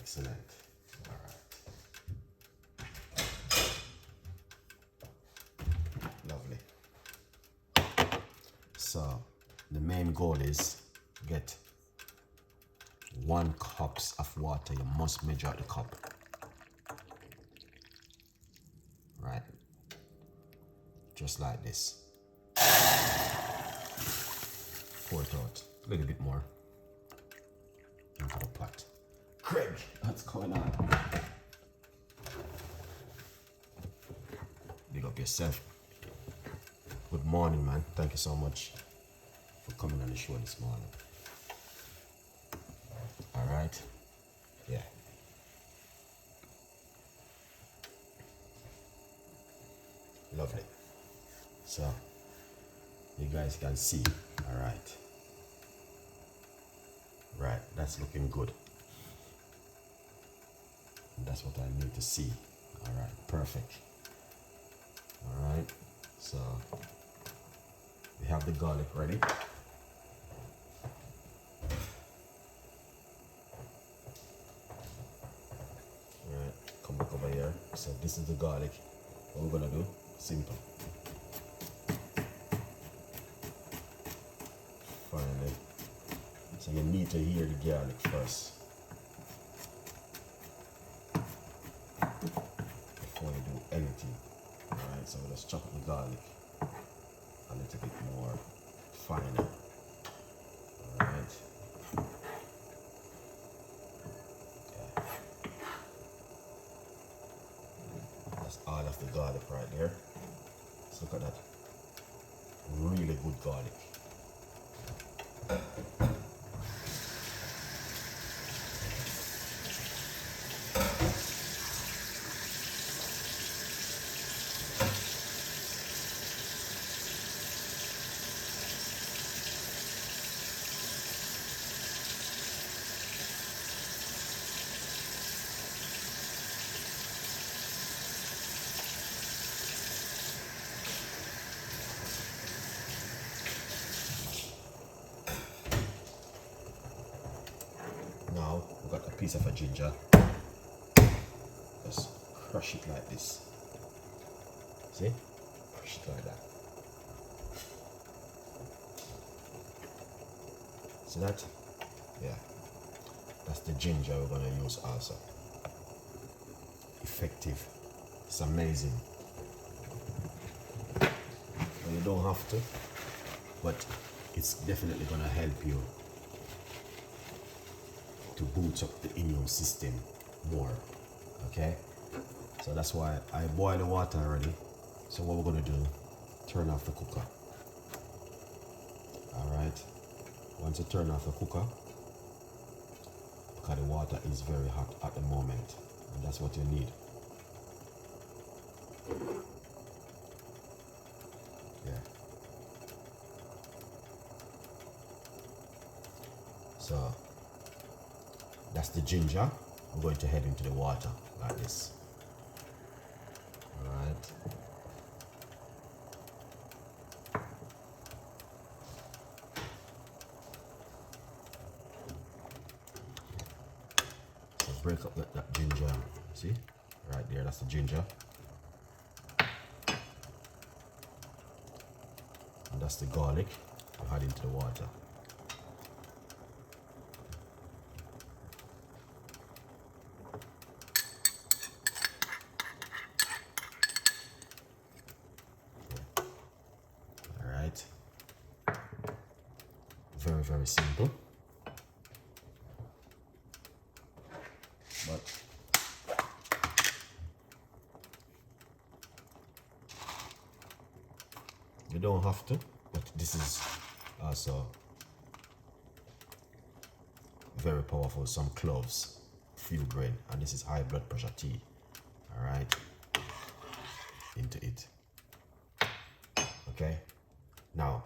Excellent. All right. Lovely. So the main goal is get 1 cup of water. You must measure the cup. Right. Just like this. Pour it out a little bit more into the pot. Craig, what's going on? Big up yourself. Good morning, man. Thank you so much for coming on the show this morning. All right. Yeah. Lovely. So you guys can see. All right. Right. That's looking good. That's what I need to see. All right. Perfect. All right. So we have the garlic ready. Alright, come back over here. So this is the garlic. What we're gonna do? Simple. Finally. So you need to hear the garlic first before you do anything. Alright, so let's chop up the garlic a little bit more finer. Alright. That's all of the garlic right there. Let's look at that. Really good garlic. Now we've got a piece of a ginger. Just crush it like this. See? Crush it like that. See that? Yeah. That's the ginger we're gonna use also. Effective. It's amazing. Well, you don't have to, but it's definitely gonna help you to boost up the immune system more. Okay, so that's why I boil the water already. So what we're gonna do, turn off the cooker. All right, once you turn off the cooker, because the water is very hot at the moment, and that's what you need. Yeah. So that's the ginger. I'm going to head into the water like this. All right. So break up that ginger. See? Right there, that's the ginger. And that's the garlic. I'll add into the water. Very, very simple. But you don't have to, but this is also very powerful. Some cloves, few grain, and this is high blood pressure tea. All right, into it. Okay, now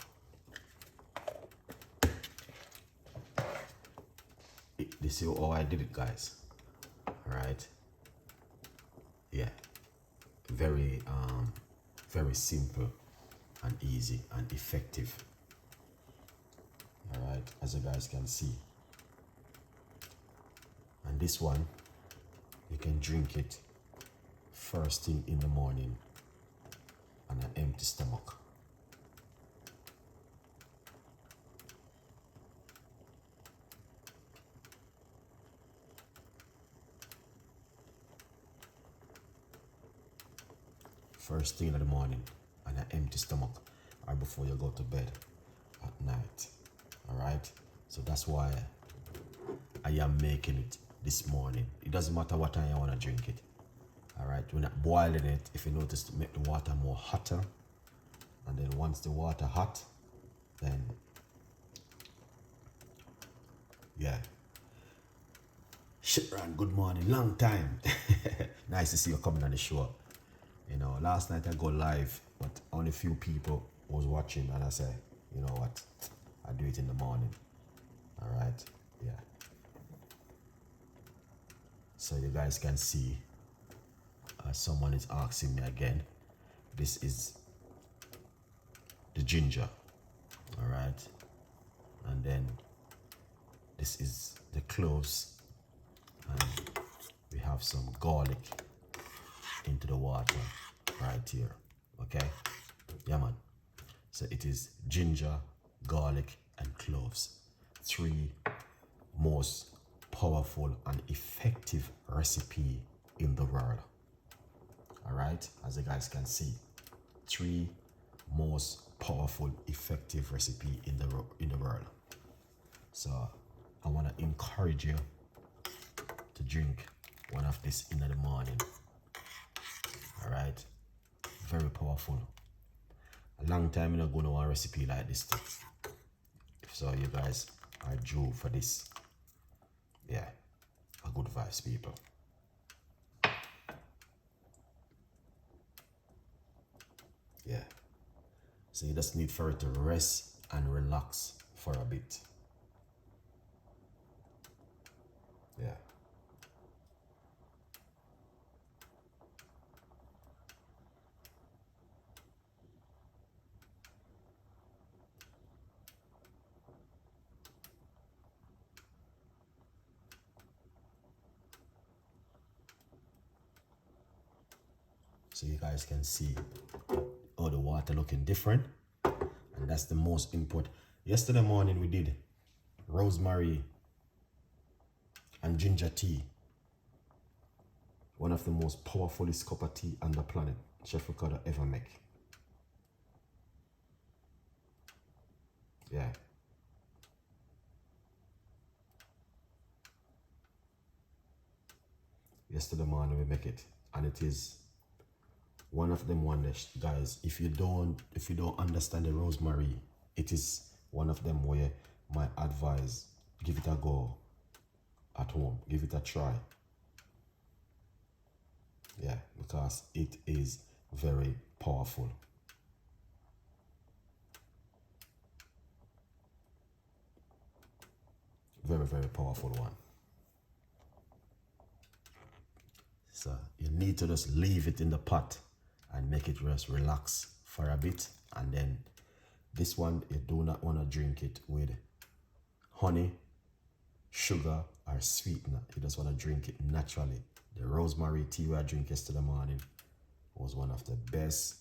this is how I did it, guys. All right, yeah, very very simple and easy and effective. All right, as you guys can see. And this one you can drink it first thing in the morning on an empty stomach. First thing in the morning on an empty stomach, or before you go to bed at night. Alright? So that's why I am making it this morning. It doesn't matter what time you want to drink it. Alright? We're not boiling it. If you notice, to make the water more hotter. And then once the water hot, then yeah. Shitran, good morning. Long time. Nice to see you coming on the show. You know, last night I go live, but only a few people was watching, and I said, you know what, I do it in the morning. Alright, yeah. So you guys can see, someone is asking me again. This is the ginger, alright, and then this is the cloves, and we have some garlic into the water right here. Okay, yeah man. So it is ginger, garlic and cloves, 3 most powerful and effective recipe in the world. All right, as you guys can see, 3 most powerful effective recipe in the world. So I want to encourage you to drink one of this in the morning. All right, very powerful. A long time I'm not going to want a recipe like this too. So you guys are due for this. Yeah, a good vibes, people. Yeah, so you just need for it to rest and relax for a bit. Yeah. So you guys can see all the water looking different, and that's the most important. Yesterday morning we did rosemary and ginger tea, one of the most powerfulest cup of tea on the planet Chef Ricardo ever make. Yeah. Yesterday morning we make it, and it is one of them wonders, guys. If you don't understand the rosemary, it is one of them where my advice, give it a go at home, give it a try. Yeah, because it is very powerful. Very, very powerful one. So you need to just leave it in the pot and make it just relax for a bit. And then this one, you do not want to drink it with honey, sugar or sweetener. You just want to drink it naturally. The rosemary tea I drank yesterday morning was one of the best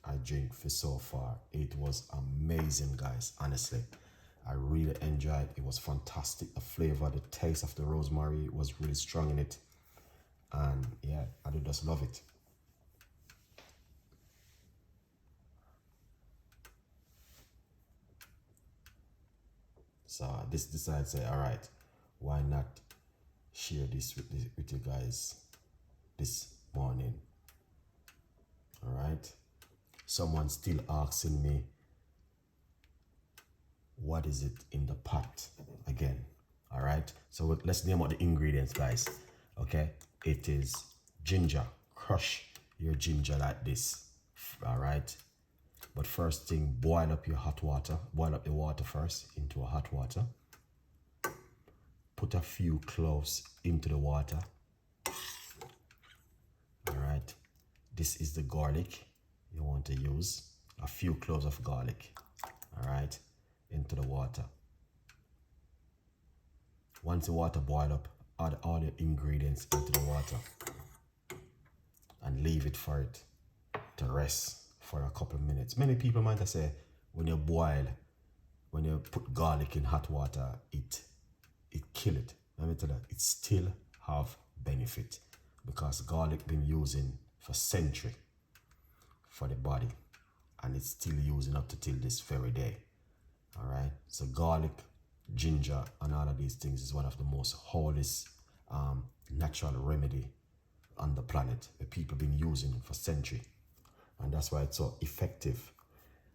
I drink for so far. It was amazing, guys. Honestly, I really enjoyed it. It was fantastic. The flavor, the taste of the rosemary was really strong in it. And yeah, I do just love it. So I decided to say, all right, why not share this with you guys this morning? All right. Someone still asking me, what is it in the pot again? All right. So let's name out the ingredients, guys. Okay. It is ginger. Crush your ginger like this. All right. But first thing, boil up your hot water. Boil up the water first into a hot water. Put a few cloves into the water. All right. This is the garlic you want to use. A few cloves of garlic. All right. Into the water. Once the water boil up, add all the ingredients into the water and leave it for it to rest for a couple of minutes. Many people might say when you boil, when you put garlic in hot water, it kill it. Let me tell you, it still have benefit because garlic been using for century for the body, and it's still using up to till this very day. All right, so garlic, ginger, and all of these things is one of the most holiest natural remedy on the planet that people been using for century, and that's why it's so effective.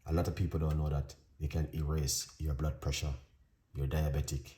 A lot of people don't know that they can erase your blood pressure, your diabetic,